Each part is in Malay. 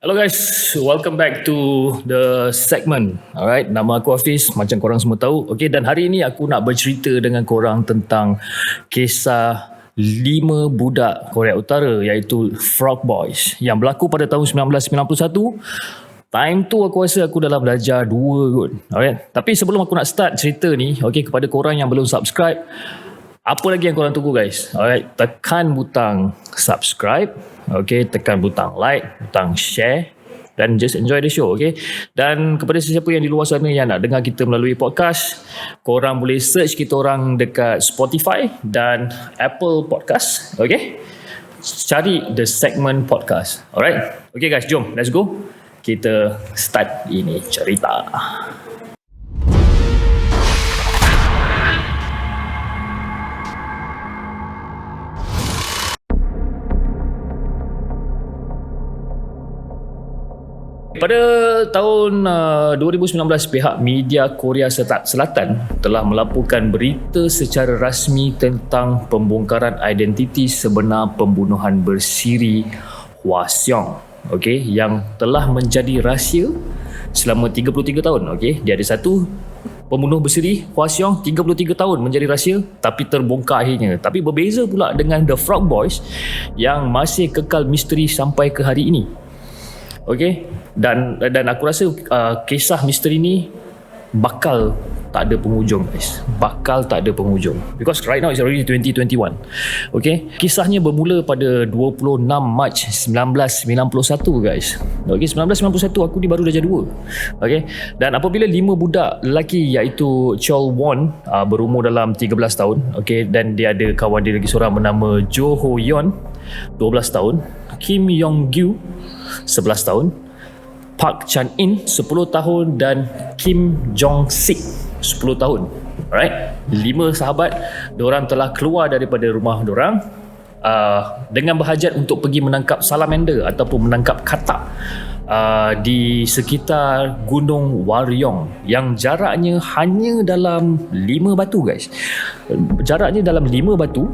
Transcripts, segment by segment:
Hello guys, welcome back to the segment. Alright, nama aku Hafiz, macam korang semua tahu. Okay, dan hari ini aku nak bercerita dengan korang tentang kisah 5 budak Korea Utara iaitu Frog Boys yang berlaku pada tahun 1991. Time tu aku rasa aku dalam darjah 2 kot. Alright, tapi sebelum aku nak start cerita ni, okay, kepada korang yang belum subscribe, apa lagi yang korang tunggu guys? Alright, tekan butang subscribe, okay, tekan butang like, butang share dan just enjoy the show, okay? Dan kepada sesiapa yang di luar sana yang nak dengar kita melalui podcast, korang boleh search kita orang dekat Spotify dan Apple Podcast, okay? Cari The Segment Podcast, alright? Okay guys, jom, let's go. Kita start ini cerita. Pada tahun 2019, pihak media Korea Selatan telah melaporkan berita secara rasmi tentang pembongkaran identiti sebenar pembunuhan bersiri Hwa Seong, okay, yang telah menjadi rahsia selama 33 tahun. Okay. Dia ada satu pembunuh bersiri Hwa Seong, 33 tahun menjadi rahsia tapi terbongkar akhirnya. Tapi berbeza pula dengan The Frog Boys yang masih kekal misteri sampai ke hari ini. Okay, dan aku rasa kisah misteri ni bakal tak ada penghujung guys, bakal tak ada penghujung, because right now it's already 2021. Okay, kisahnya bermula pada 26 Mac 1991 guys. Okay, 1991 aku ni baru darjah 2. Okay, dan apabila 5 budak lelaki iaitu Chol Won berumur dalam 13 tahun, okay, dan dia ada kawan dia lagi seorang bernama Jo Ho Yeon 12 tahun, Kim Yong Gyu 11 tahun, Park Chan In 10 tahun dan Kim Jong Sik 10 tahun. Alright, 5 sahabat diorang telah keluar daripada rumah diorang dengan berhajat untuk pergi menangkap salamander ataupun menangkap katak di sekitar Gunung Waryong yang jaraknya hanya dalam 5 batu guys. Jaraknya dalam 5 batu,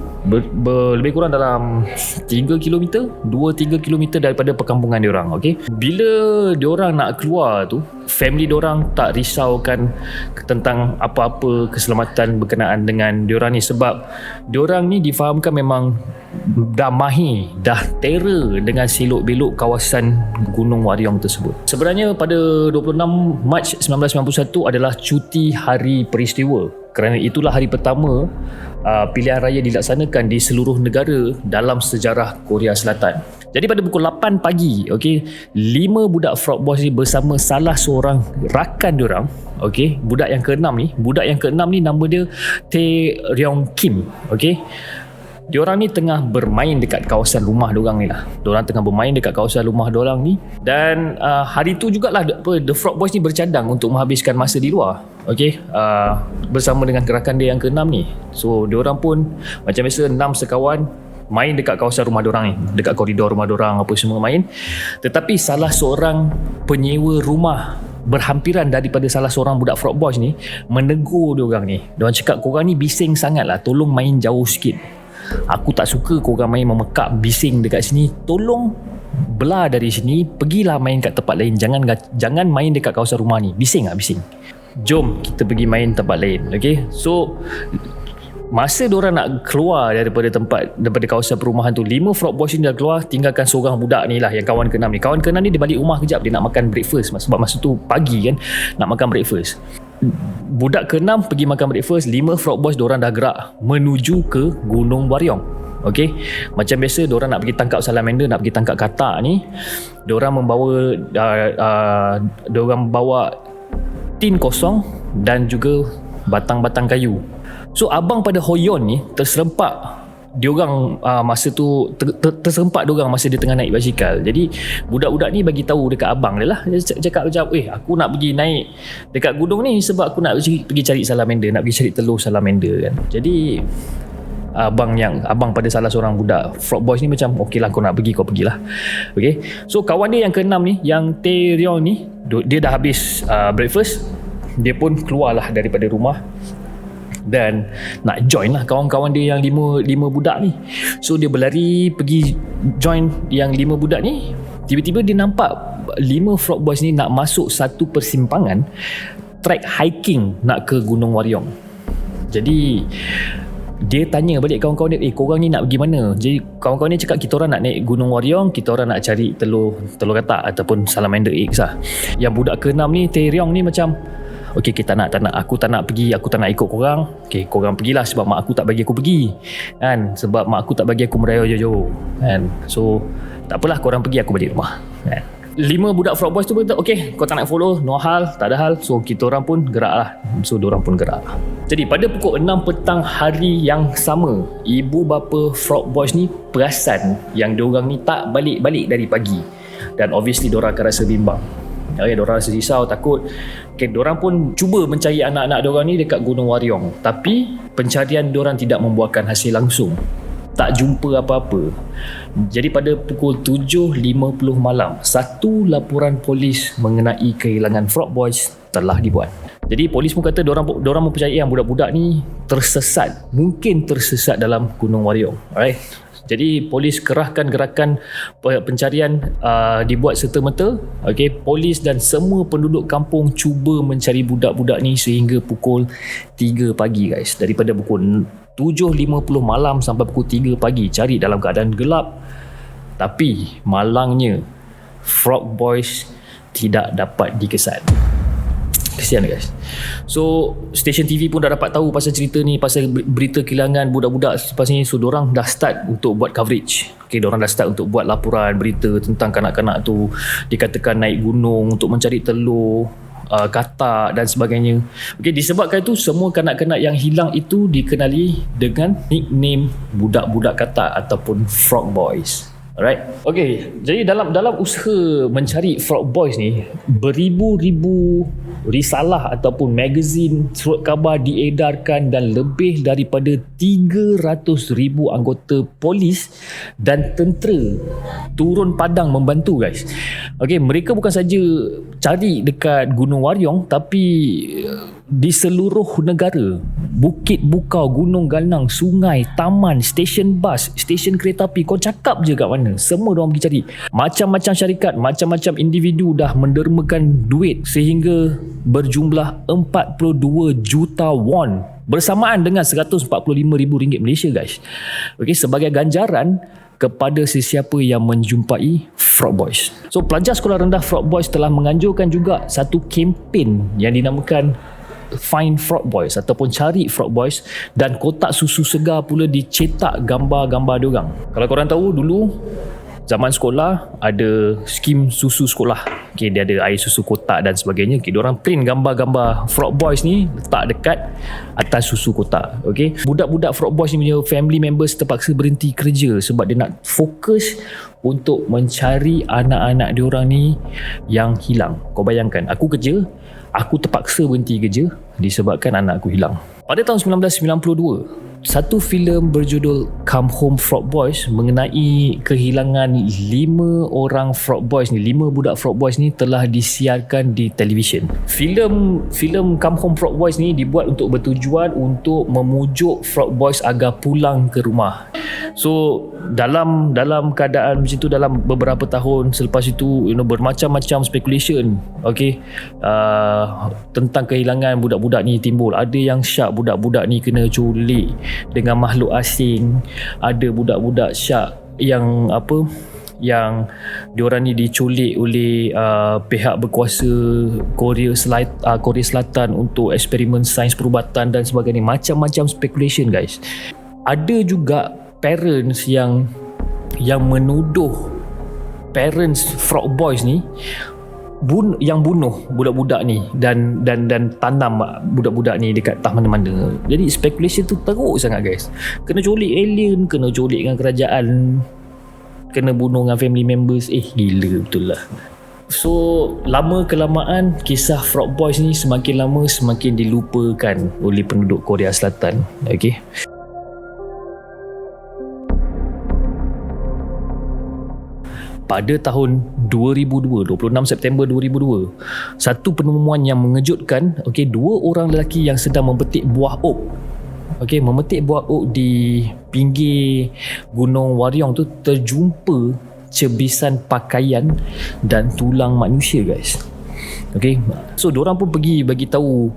lebih kurang dalam 3 km, 2-3 km daripada perkampungan diorang. Okay? Bila diorang nak keluar tu, family diorang tak risaukan tentang apa-apa keselamatan berkenaan dengan diorang ni, sebab diorang ni difahamkan memang dah mahir, dah terror dengan selok-belok kawasan Gunung Waryong tersebut. Sebenarnya pada 26 Mac 1991 adalah cuti hari peristiwa, kerana itulah hari pertama pilihan raya dilaksanakan di seluruh negara dalam sejarah Korea Selatan. Jadi pada pukul 8 pagi, okay, 5 budak Frog Boys ni bersama salah seorang rakan diorang, okay, budak yang keenam ni nama dia Tae Ryong Kim, okay. Diorang ni tengah bermain dekat kawasan rumah diorang ni lah. Diorang tengah bermain dekat kawasan rumah diorang ni. Dan hari tu jugalah The Frog Boys ni bercadang untuk menghabiskan masa di luar, okay, bersama dengan rakan dia yang keenam ni. So diorang pun macam biasa 6 sekawan main dekat kawasan rumah diorang ni, dekat koridor rumah diorang apa semua main. Tetapi salah seorang penyewa rumah berhampiran daripada salah seorang budak Frog Boys ni menegur diorang ni. Diorang cakap, korang ni bising sangat lah, tolong main jauh sikit. Aku tak suka korang main memekak bising dekat sini. Tolong belah dari sini, pergilah main kat tempat lain. Jangan main dekat kawasan rumah ni. Bising tak bising? Jom kita pergi main tempat lain. Okay, so masa diorang nak keluar daripada kawasan perumahan tu, 5 Frog Boys ni dah keluar, tinggalkan seorang budak ni lah, yang kawan keenam ni. Kawan keenam ni dia balik rumah kejap, dia nak makan breakfast, sebab masa tu pagi kan, nak makan breakfast. Budak keenam pergi makan breakfast, 5 Frog Boys diorang dah gerak menuju ke Gunung Waryong. Okay, macam biasa diorang nak pergi tangkap salamander, nak pergi tangkap katak ni. Diorang membawa tin kosong dan juga batang-batang kayu. So abang pada Hoyon ni terserempak diorang masa tu terserempak diorang masa dia tengah naik basikal. Jadi budak-budak ni bagi tahu dekat abang dia lah. Dia cakap macam, aku nak pergi naik dekat gunung ni sebab aku nak pergi cari salamander, nak pergi cari telur salamander kan. Jadi abang pada salah seorang budak Frog Boys ni macam, okey lah, kau nak pergi, kau pergilah. Okay, so kawan dia yang keenam ni, yang Tae Ryong ni, dia dah habis breakfast. Dia pun keluarlah daripada rumah dan nak join lah kawan-kawan dia yang lima budak ni. So dia berlari pergi join yang 5 budak ni. Tiba-tiba dia nampak 5 Frog Boys ni nak masuk satu persimpangan trek hiking nak ke Gunung Waryong. Jadi dia tanya balik kawan-kawan dia, korang ni nak pergi mana? Jadi kawan-kawan ni cakap, kita orang nak naik Gunung Waryong, kita orang nak cari telur katak ataupun salamander eggs lah. Yang budak ke-6 ni, Taeryong ni macam, okay, kita tak nak, aku tak nak pergi, aku tak nak ikut korang. Okay, korang pergilah sebab mak aku tak bagi aku pergi kan, sebab mak aku tak bagi aku merayau jauh-jauh kan. So tak apalah, korang pergi, aku balik rumah kan. 5 budak Frog Boys tu berkata, okay, kau tak nak follow, no hal, tak ada hal. So kita orang pun gerak lah. So diorang pun gerak. Jadi pada pukul 6 petang hari yang sama, ibu bapa Frog Boys ni perasan yang diorang ni tak balik-balik dari pagi. Dan obviously diorang akan rasa bimbang. Okay, diorang rasa risau, takut. Okay, diorang pun cuba mencari anak-anak diorang ni dekat Gunung Waryong. Tapi pencarian diorang tidak membuahkan hasil langsung. Tak jumpa apa-apa. Jadi pada pukul 7.50 malam, satu laporan polis mengenai kehilangan Frog Boys telah dibuat. Jadi polis pun kata diorang mempercayai yang budak-budak ni tersesat, mungkin tersesat dalam Gunung Waryong. Alright. Jadi polis kerahkan gerakan pencarian dibuat serta-merta. Okay, polis dan semua penduduk kampung cuba mencari budak-budak ni sehingga pukul 3 pagi guys. Daripada pukul 7.50 malam sampai pukul 3 pagi cari dalam keadaan gelap. Tapi malangnya Frog Boys tidak dapat dikesan. Kesian guys. So stesen TV pun dah dapat tahu pasal cerita ni, pasal berita kehilangan budak-budak selepas ni. So diorang dah start untuk buat coverage. Okay, diorang dah start untuk buat laporan berita tentang kanak-kanak tu dikatakan naik gunung untuk mencari telur katak dan sebagainya. Okay, disebabkan itu semua kanak-kanak yang hilang itu dikenali dengan nickname budak-budak katak ataupun Frog Boys. Alright. Okay, jadi dalam usaha mencari Frog Boys ni, beribu-ribu risalah ataupun magazine, surat khabar diedarkan dan lebih daripada 300,000 anggota polis dan tentera turun padang membantu guys. Okay, mereka bukan saja cari dekat Gunung Waryong, tapi di seluruh negara, Bukit Bukau, Gunung Ganang, sungai, taman, stesen bas, stesen kereta api, kau cakap je kat mana, semua diorang pergi cari. Macam-macam syarikat, macam-macam individu dah mendermakan duit sehingga berjumlah 42 juta won bersamaan dengan RM145,000 Malaysia guys. Okay, sebagai ganjaran kepada sesiapa yang menjumpai Frog Boys. So pelajar sekolah rendah Frog Boys telah menganjurkan juga satu kempen yang dinamakan Find Frog Boys ataupun cari Frog Boys, dan kotak susu segar pula dicetak gambar-gambar diorang. Kalau korang tahu dulu zaman sekolah ada skim susu sekolah. Okay, dia ada air susu kotak dan sebagainya. Okay, diorang print gambar-gambar Frog Boys ni letak dekat atas susu kotak. Okay, budak-budak Frog Boys ni punya family members terpaksa berhenti kerja sebab dia nak fokus untuk mencari anak-anak diorang ni yang hilang. Kau bayangkan, aku kerja, aku terpaksa berhenti kerja disebabkan anak aku hilang. Pada tahun 1992, satu filem berjudul Come Home Frog Boys mengenai kehilangan 5 orang Frog Boys ni, 5 budak Frog Boys ni telah disiarkan di televisyen. Filem Come Home Frog Boys ni dibuat untuk bertujuan untuk memujuk Frog Boys agar pulang ke rumah. So dalam keadaan macam tu, dalam beberapa tahun selepas itu, bermacam-macam speculation, tentang kehilangan budak-budak ni timbul. Ada yang syak budak-budak ni kena culik dengan makhluk asing, ada budak-budak syak yang diorang ni diculik oleh pihak berkuasa Korea Selatan untuk eksperimen sains perubatan dan sebagainya. Macam-macam speculation guys. Ada juga parents yang menuduh parents Frog Boys ni yang bunuh budak-budak ni dan tanam budak-budak ni dekat entah mana-mana. Jadi speculation tu teruk sangat guys. Kena culik alien, kena culik dengan kerajaan, kena bunuh dengan family members. Gila betul lah. So lama kelamaan kisah Frog Boys ni semakin lama semakin dilupakan oleh penduduk Korea Selatan. Okay. Pada tahun 2002, 26 September 2002, satu penemuan yang mengejutkan. Okay, 2 orang lelaki yang sedang memetik buah ok. Okay, memetik buah ok di pinggir Gunung Waryong tu terjumpa cebisan pakaian dan tulang manusia, guys. Okay, so diorang pun pergi bagi tahu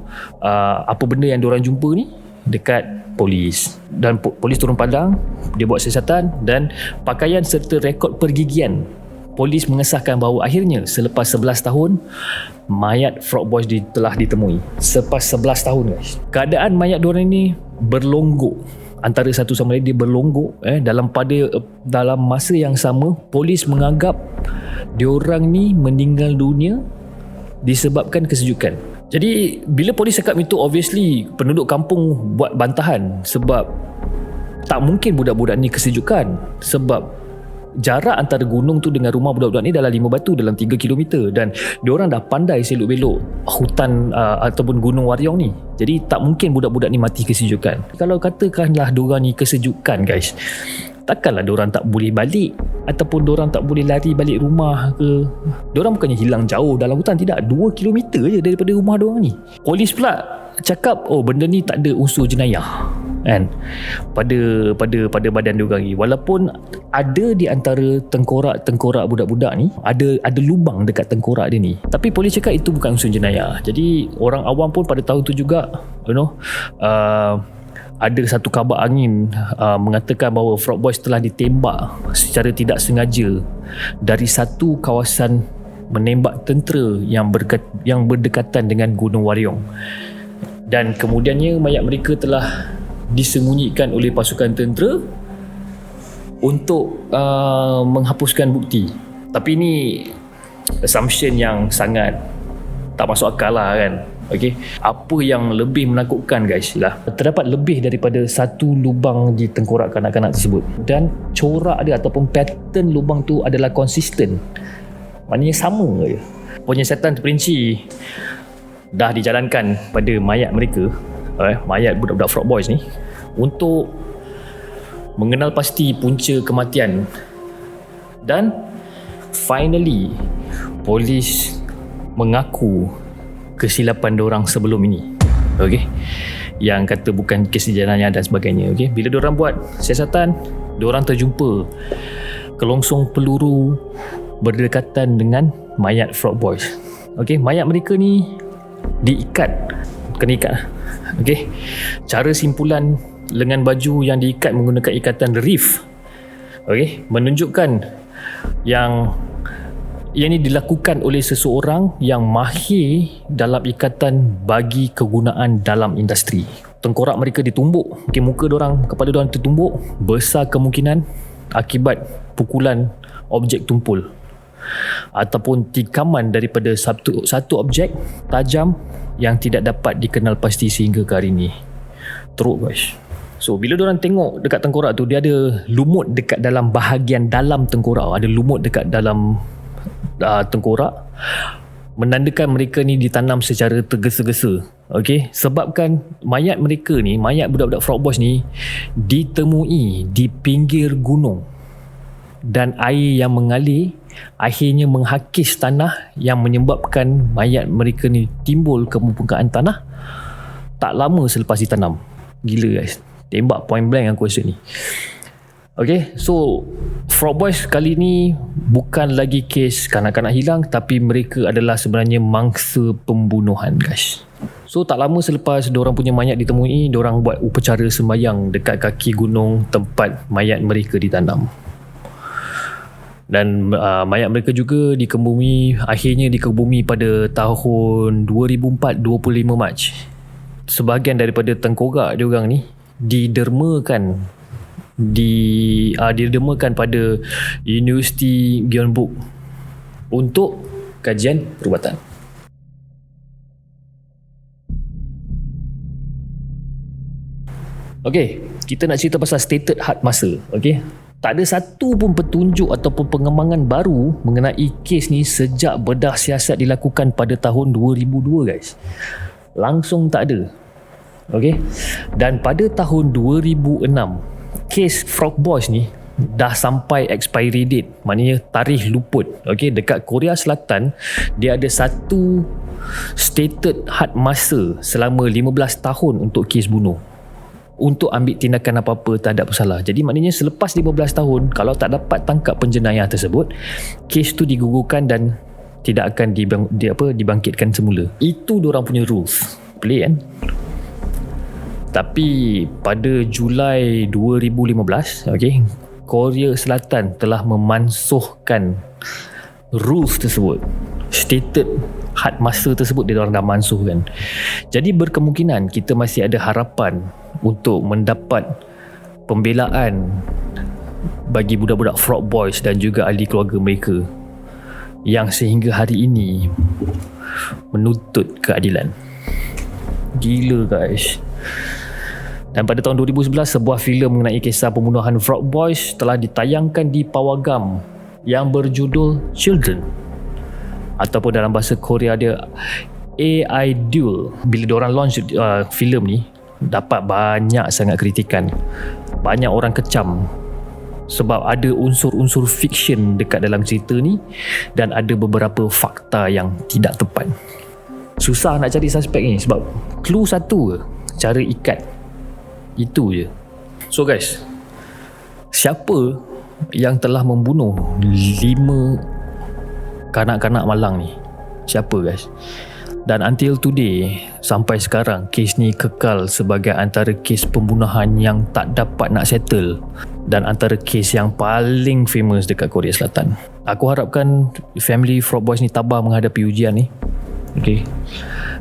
apa benda yang diorang jumpa ni dekat polis, dan polis turun padang, dia buat siasatan dan pakaian serta rekod pergigian. Polis mengesahkan bahawa akhirnya selepas 11 tahun mayat Frog Boys telah ditemui. Selepas 11 tahun, guys. Keadaan mayat diorang ni berlonggok, antara satu sama lain dia berlonggok dalam masa yang sama polis menganggap diorang ni meninggal dunia disebabkan kesejukan. Jadi bila polis cakap itu, obviously penduduk kampung buat bantahan sebab tak mungkin budak-budak ni kesejukan, sebab jarak antara gunung tu dengan rumah budak-budak ni dalam 5 batu, dalam 3 km, dan diorang dah pandai selok-belok hutan ataupun gunung Waryong ni. Jadi tak mungkin budak-budak ni mati kesejukan. Kalau katakanlah diorang ni kesejukan, guys, takkanlah diorang tak boleh balik ataupun diorang tak boleh lari balik rumah ke. Diorang bukannya hilang jauh dalam hutan, tidak, 2 km je daripada rumah diorang ni. Polis pula cakap, oh benda ni tak ada unsur jenayah kan pada badan diorang ni, walaupun ada di antara tengkorak budak-budak ni ada lubang dekat tengkorak dia ni, tapi polis cakap itu bukan unsur jenayah. Jadi orang awam pun pada tahun tu juga ada satu kabar angin mengatakan bahawa Frog Boys telah ditembak secara tidak sengaja dari satu kawasan menembak tentera yang berdekatan dengan Gunung Waryong, dan kemudiannya mayat mereka telah disembunyikan oleh pasukan tentera untuk menghapuskan bukti. Tapi ini assumption yang sangat tak masuk akal lah kan. Okay. Apa yang lebih menakutkan, guys, lah terdapat lebih daripada satu lubang di tengkorak kanak-kanak tersebut, dan corak dia ataupun pattern lubang tu adalah konsisten, maknanya sama je. Penyiasatan terperinci dah dijalankan pada mayat mereka, mayat budak-budak Frog Boys ni, untuk mengenal pasti punca kematian. Dan finally polis mengaku kesilapan diorang sebelum ini, okey, yang kata bukan kes jenayah dan sebagainya. Okey, bila diorang buat siasatan, diorang terjumpa kelongsong peluru berdekatan dengan mayat Frog Boys. Okey, mayat mereka ni kena ikat. Okey, cara simpulan lengan baju yang diikat menggunakan ikatan reef, okey, menunjukkan yang ini dilakukan oleh seseorang yang mahir dalam ikatan bagi kegunaan dalam industri. Tengkorak mereka ditumbuk, muka diorang, kepala diorang tertumbuk, besar kemungkinan akibat pukulan objek tumpul ataupun tikaman daripada satu objek tajam yang tidak dapat dikenal pasti sehingga ke hari ini. Teruk, guys. So bila diorang tengok dekat tengkorak tu, dia ada lumut dekat dalam bahagian dalam tengkorak, ada lumut dekat dalam tengkorak, menandakan mereka ni ditanam secara tergesa-gesa. Okey, sebabkan mayat mereka ni, mayat budak-budak Frog Boys ni ditemui di pinggir gunung, dan air yang mengalir akhirnya menghakis tanah yang menyebabkan mayat mereka ni timbul ke permukaan tanah tak lama selepas ditanam. Gila, guys, tembak point blank aku rasa ni. Okay, so Frog Boys kali ni bukan lagi kes kanak-kanak hilang, tapi mereka adalah sebenarnya mangsa pembunuhan, guys. So tak lama selepas diorang punya mayat ditemui, diorang buat upacara sembahyang dekat kaki gunung tempat mayat mereka ditanam. Dan mayat mereka juga akhirnya dikebumi pada tahun 2004, 25 Mac. Sebahagian daripada tengkorak diorang ni didermakan pada Universiti Gyeongbuk untuk kajian perubatan. Okey, kita nak cerita pasal stated hard masa. Okey, tak ada satu pun petunjuk ataupun pengembangan baru mengenai kes ni sejak bedah siasat dilakukan pada tahun 2002, guys. Langsung tak ada. Okey, dan pada tahun 2006 kes Frog Boys ni dah sampai expiry date, maknanya tarikh luput. Okey, dekat Korea Selatan dia ada satu stated had masa selama 15 tahun untuk kes bunuh. untuk ambil tindakan apa-apa terhadap bersalah. Jadi maknanya selepas 15 tahun, kalau tak dapat tangkap penjenayah tersebut, kes tu digugurkan dan tidak akan dibangkitkan semula. Itu diorang punya rules. Pelik kan? Tapi pada Julai 2015, Korea Selatan telah memansuhkan rules tersebut. Stated had masa tersebut diorang dah mansuhkan. Jadi berkemungkinan kita masih ada harapan untuk mendapat pembelaan bagi budak-budak Frog Boys dan juga ahli keluarga mereka yang sehingga hari ini menuntut keadilan. Gila guys. Dan pada tahun 2011, sebuah filem mengenai kisah pembunuhan Frog Boys telah ditayangkan di Pawagam yang berjudul Children, ataupun dalam bahasa Korea dia A-Idol. Bila diorang launch filem ni, dapat banyak sangat kritikan. Banyak orang kecam sebab ada unsur-unsur fiction dekat dalam cerita ni dan ada beberapa fakta yang tidak tepat. Susah nak cari suspek ni sebab clue satu je, cara ikat. Itu je. So guys, siapa yang telah membunuh 5 kanak-kanak malang ni? Siapa guys? Dan until today, sampai sekarang, kes ni kekal sebagai antara kes pembunuhan yang tak dapat nak settle dan antara kes yang paling famous dekat Korea Selatan. Aku harapkan family Frog Boys ni tabah menghadapi ujian ni.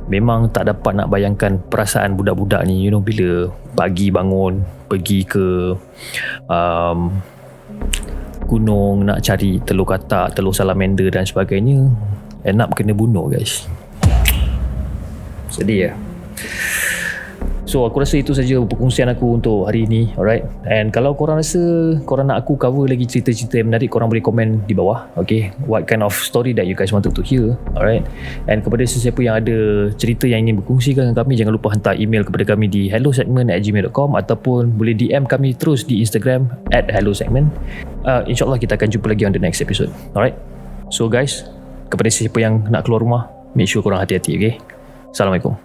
Memang tak dapat nak bayangkan perasaan budak-budak ni, bila pagi bangun pergi ke gunung nak cari telur katak, telur salamander dan sebagainya, end up kena bunuh guys. Sedih ya. So aku rasa itu saja perkongsian aku untuk hari ini. Alright. And kalau korang rasa korang nak aku cover lagi cerita-cerita yang menarik, korang boleh komen di bawah. What kind of story that you guys wanted to hear. Alright. And kepada sesiapa yang ada cerita yang ingin berkongsikan dengan kami, jangan lupa hantar email kepada kami di hellosegment@gmail.com ataupun boleh DM kami terus di Instagram @hellosegment. InsyaAllah kita akan jumpa lagi on the next episode. Alright. So guys, kepada sesiapa yang nak keluar rumah, make sure korang hati-hati. Assalamualaikum.